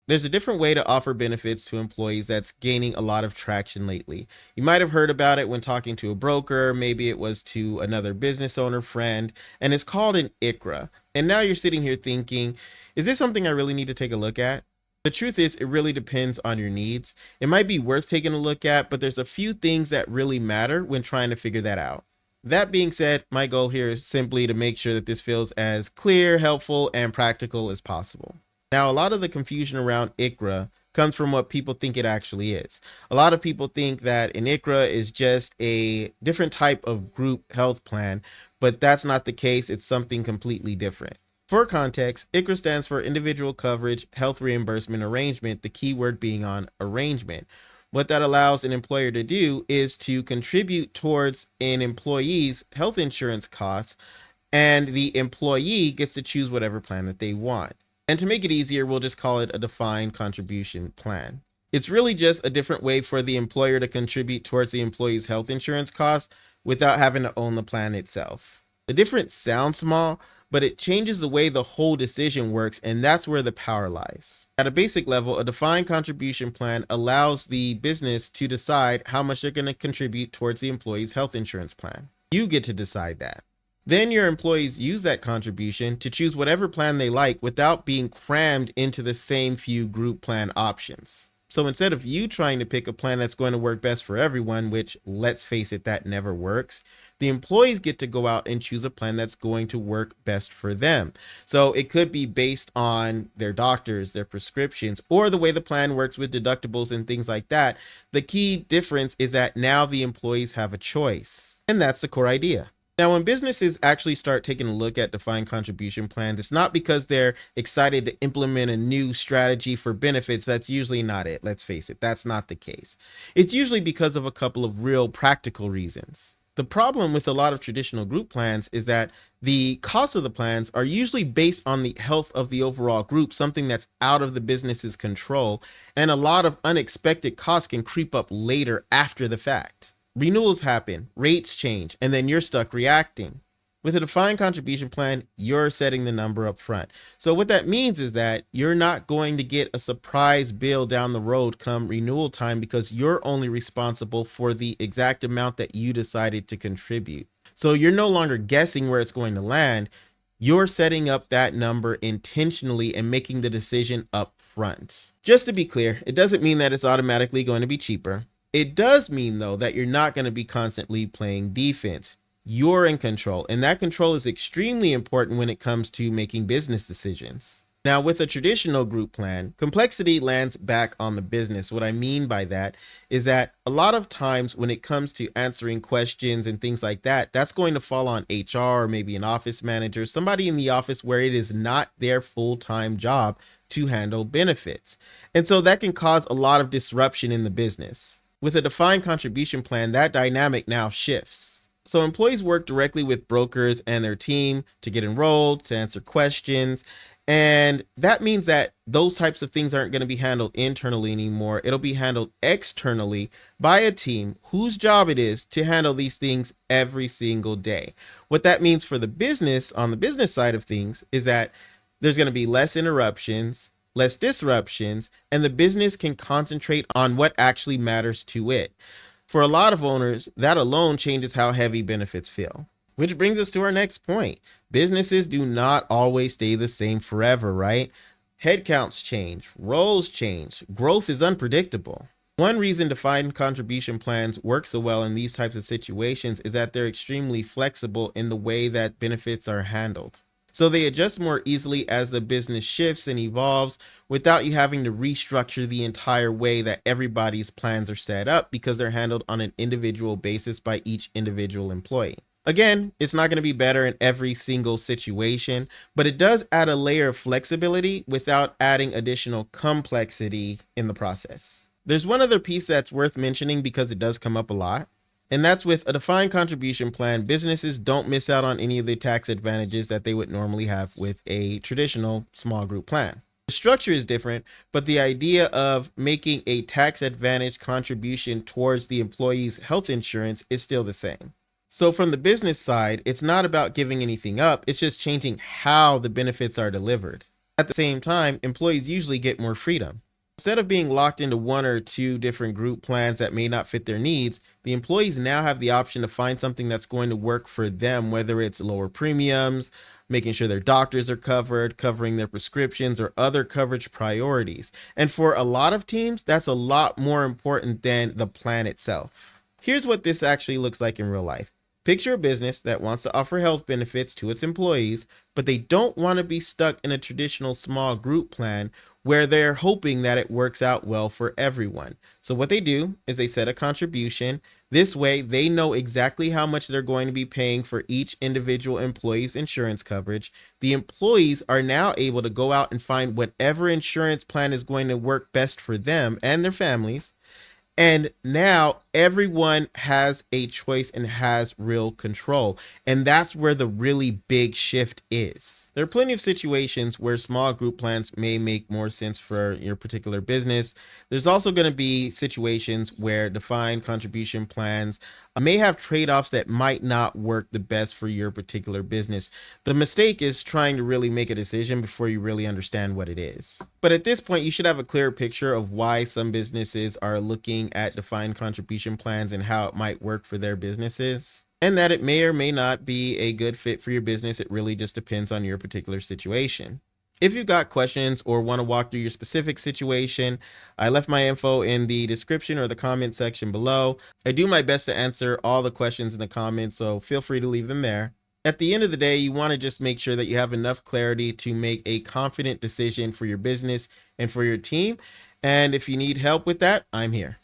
There's a different way to offer benefits to employees that's gaining a lot of traction lately. You might have heard about it when talking to a broker, maybe it was to another business owner friend, and it's called an ICHRA. And now you're sitting here thinking, is this something I really need to take a look at? The truth is, it really depends on your needs. It might be worth taking a look at, but there's a few things that really matter when trying to figure that out. That being said, my goal here is simply to make sure that this feels as clear, helpful, and practical as possible. Now, a lot of the confusion around ICHRA comes from what people think it actually is. A lot of people think that an ICHRA is just a different type of group health plan, but that's not the case. It's something completely different. For context, ICHRA stands for Individual Coverage Health Reimbursement Arrangement, the key word being on arrangement. What that allows an employer to do is to contribute towards an employee's health insurance costs, and the employee gets to choose whatever plan that they want. And to make it easier, we'll just call it a defined contribution plan. It's really just a different way for the employer to contribute towards the employee's health insurance costs without having to own the plan itself. The difference sounds small, but it changes the way the whole decision works, and that's where the power lies. At a basic level, a defined contribution plan allows the business to decide how much they're going to contribute towards the employee's health insurance plan. You get to decide that. Then your employees use that contribution to choose whatever plan they like without being crammed into the same few group plan options. So instead of you trying to pick a plan that's going to work best for everyone, which, let's face it, that never works, the employees get to go out and choose a plan that's going to work best for them. So it could be based on their doctors, their prescriptions, or the way the plan works with deductibles and things like that. The key difference is that now the employees have a choice, and that's the core idea. Now, when businesses actually start taking a look at defined contribution plans, it's not because they're excited to implement a new strategy for benefits. That's usually not it. Let's face it, that's not the case. It's usually because of a couple of real practical reasons. The problem with a lot of traditional group plans is that the costs of the plans are usually based on the health of the overall group, something that's out of the business's control, and a lot of unexpected costs can creep up later after the fact. Renewals happen, rates change, and then you're stuck reacting. With a defined contribution plan, you're setting the number up front. So what that means is that you're not going to get a surprise bill down the road come renewal time, because you're only responsible for the exact amount that you decided to contribute. So you're no longer guessing where it's going to land. You're setting up that number intentionally and making the decision up front. Just to be clear, it doesn't mean that it's automatically going to be cheaper. It does mean, though, that you're not going to be constantly playing defense. You're in control, and that control is extremely important when it comes to making business decisions. Now, with a traditional group plan, complexity lands back on the business. What I mean by that is that a lot of times when it comes to answering questions and things like that, that's going to fall on HR or maybe an office manager, somebody in the office where it is not their full-time job to handle benefits. And so that can cause a lot of disruption in the business. With a defined contribution plan, that dynamic now shifts. So employees work directly with brokers and their team to get enrolled, to answer questions. And that means that those types of things aren't going to be handled internally anymore. It'll be handled externally by a team whose job it is to handle these things every single day. What that means for the business, on the business side of things, is that there's going to be less interruptions, less disruptions, and the business can concentrate on what actually matters to it. For a lot of owners, that alone changes how heavy benefits feel. Which brings us to our next point. Businesses do not always stay the same forever, right? Headcounts change, roles change, growth is unpredictable. One reason defined contribution plans work so well in these types of situations is that they're extremely flexible in the way that benefits are handled. So they adjust more easily as the business shifts and evolves without you having to restructure the entire way that everybody's plans are set up, because they're handled on an individual basis by each individual employee. Again, it's not going to be better in every single situation, but it does add a layer of flexibility without adding additional complexity in the process. There's one other piece that's worth mentioning because it does come up a lot. And that's with a defined contribution plan, businesses don't miss out on any of the tax advantages that they would normally have with a traditional small group plan. The structure is different, but the idea of making a tax advantage contribution towards the employee's health insurance is still the same. So from the business side, it's not about giving anything up, it's just changing how the benefits are delivered. At the same time, employees usually get more freedom. Instead of being locked into one or two different group plans that may not fit their needs, the employees now have the option to find something that's going to work for them, whether it's lower premiums, making sure their doctors are covered, covering their prescriptions, or other coverage priorities. And for a lot of teams, that's a lot more important than the plan itself. Here's what this actually looks like in real life. Picture a business that wants to offer health benefits to its employees, but they don't want to be stuck in a traditional small group plan where they're hoping that it works out well for everyone. So what they do is they set a contribution. This way, they know exactly how much they're going to be paying for each individual employee's insurance coverage. The employees are now able to go out and find whatever insurance plan is going to work best for them and their families. And now everyone has a choice and has real control. And that's where the really big shift is. There are plenty of situations where small group plans may make more sense for your particular business. There's also going to be situations where defined contribution plans may have trade-offs that might not work the best for your particular business. The mistake is trying to really make a decision before you really understand what it is. But at this point, you should have a clear picture of why some businesses are looking at defined contribution plans and how it might work for their businesses, and that it may or may not be a good fit for your business. It really just depends on your particular situation. If you've got questions or want to walk through your specific situation, I left my info in the description or the comment section below. I do my best to answer all the questions in the comments, so feel free to leave them there. At the end of the day, you want to just make sure that you have enough clarity to make a confident decision for your business and for your team. And if you need help with that, I'm here.